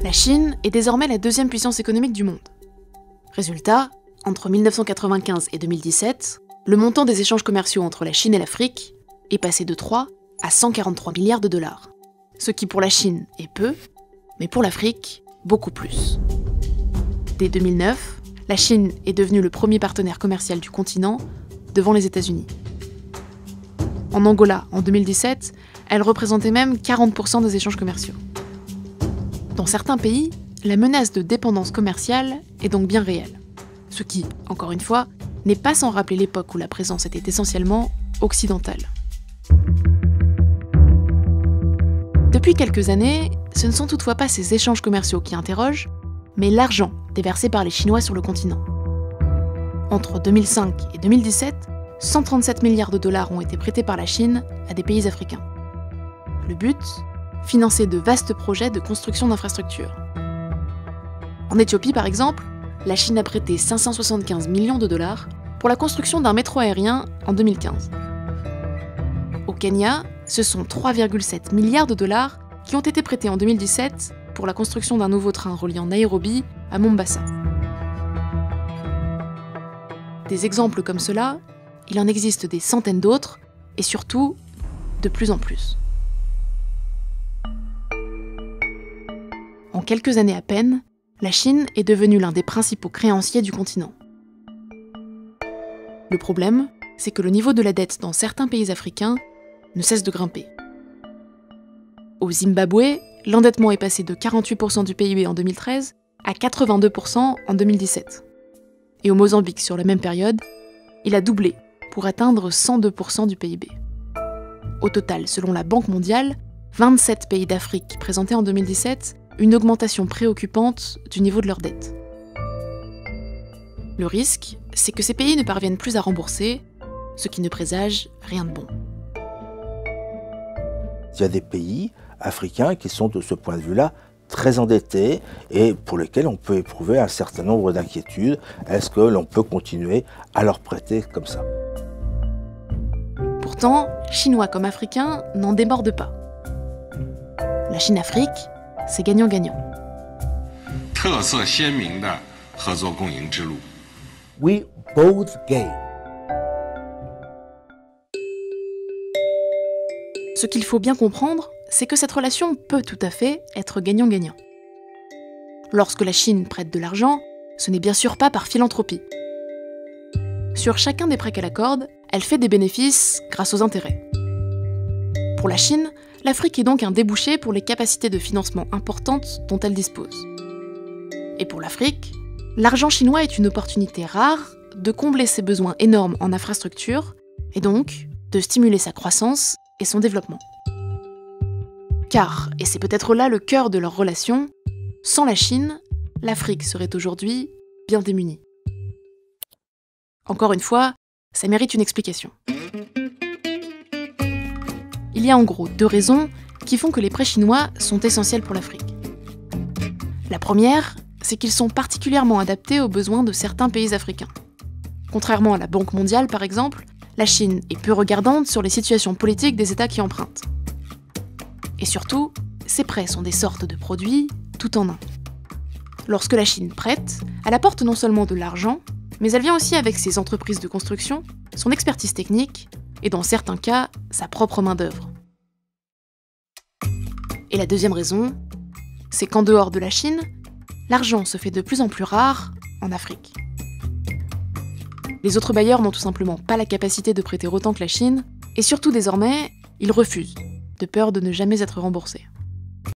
La Chine est désormais la deuxième puissance économique du monde. Résultat, entre 1995 et 2017, le montant des échanges commerciaux entre la Chine et l'Afrique est passé de 3 à 143 milliards de dollars. Ce qui pour la Chine est peu, mais pour l'Afrique, beaucoup plus. Dès 2009, la Chine est devenue le premier partenaire commercial du continent devant les États-Unis. En Angola, en 2017, elle représentait même 40% des échanges commerciaux. Dans certains pays, la menace de dépendance commerciale est donc bien réelle. Ce qui, encore une fois, n'est pas sans rappeler l'époque où la présence était essentiellement occidentale. Depuis quelques années, ce ne sont toutefois pas ces échanges commerciaux qui interrogent, mais l'argent déversé par les Chinois sur le continent. Entre 2005 et 2017, 137 milliards de dollars ont été prêtés par la Chine à des pays africains. Le but ? Financer de vastes projets de construction d'infrastructures. En Éthiopie, par exemple, la Chine a prêté 575 millions de dollars pour la construction d'un métro aérien en 2015. Au Kenya, ce sont 3,7 milliards de dollars qui ont été prêtés en 2017 pour la construction d'un nouveau train reliant Nairobi à Mombasa. Des exemples comme cela, il en existe des centaines d'autres, et surtout, de plus en plus. En quelques années à peine, la Chine est devenue l'un des principaux créanciers du continent. Le problème, c'est que le niveau de la dette dans certains pays africains ne cesse de grimper. Au Zimbabwe, l'endettement est passé de 48% du PIB en 2013 à 82% en 2017. Et au Mozambique, sur la même période, il a doublé pour atteindre 102% du PIB. Au total, selon la Banque mondiale, 27 pays d'Afrique présentaient en 2017 une augmentation préoccupante du niveau de leur dette. Le risque, c'est que ces pays ne parviennent plus à rembourser, ce qui ne présage rien de bon. Il y a des pays africains qui sont de ce point de vue-là très endettés et pour lesquels on peut éprouver un certain nombre d'inquiétudes. Est-ce que l'on peut continuer à leur prêter comme ça ? Pourtant, Chinois comme Africains n'en démordent pas. La Chine-Afrique, c'est gagnant-gagnant. We both gain. Ce qu'il faut bien comprendre, c'est que cette relation peut tout à fait être gagnant-gagnant. Lorsque la Chine prête de l'argent, ce n'est bien sûr pas par philanthropie. Sur chacun des prêts qu'elle accorde, elle fait des bénéfices grâce aux intérêts. Pour la Chine, l'Afrique est donc un débouché pour les capacités de financement importantes dont elle dispose. Et pour l'Afrique, l'argent chinois est une opportunité rare de combler ses besoins énormes en infrastructures et donc de stimuler sa croissance et son développement. Car, et c'est peut-être là le cœur de leur relation, sans la Chine, l'Afrique serait aujourd'hui bien démunie. Encore une fois, ça mérite une explication. Il y a en gros deux raisons qui font que les prêts chinois sont essentiels pour l'Afrique. La première, c'est qu'ils sont particulièrement adaptés aux besoins de certains pays africains. Contrairement à la Banque mondiale, par exemple, la Chine est peu regardante sur les situations politiques des États qui empruntent. Et surtout, ces prêts sont des sortes de produits tout en un. Lorsque la Chine prête, elle apporte non seulement de l'argent, mais elle vient aussi avec ses entreprises de construction, son expertise technique, et dans certains cas, sa propre main-d'œuvre. Et la deuxième raison, c'est qu'en dehors de la Chine, l'argent se fait de plus en plus rare en Afrique. Les autres bailleurs n'ont tout simplement pas la capacité de prêter autant que la Chine, et surtout désormais, ils refusent, de peur de ne jamais être remboursés.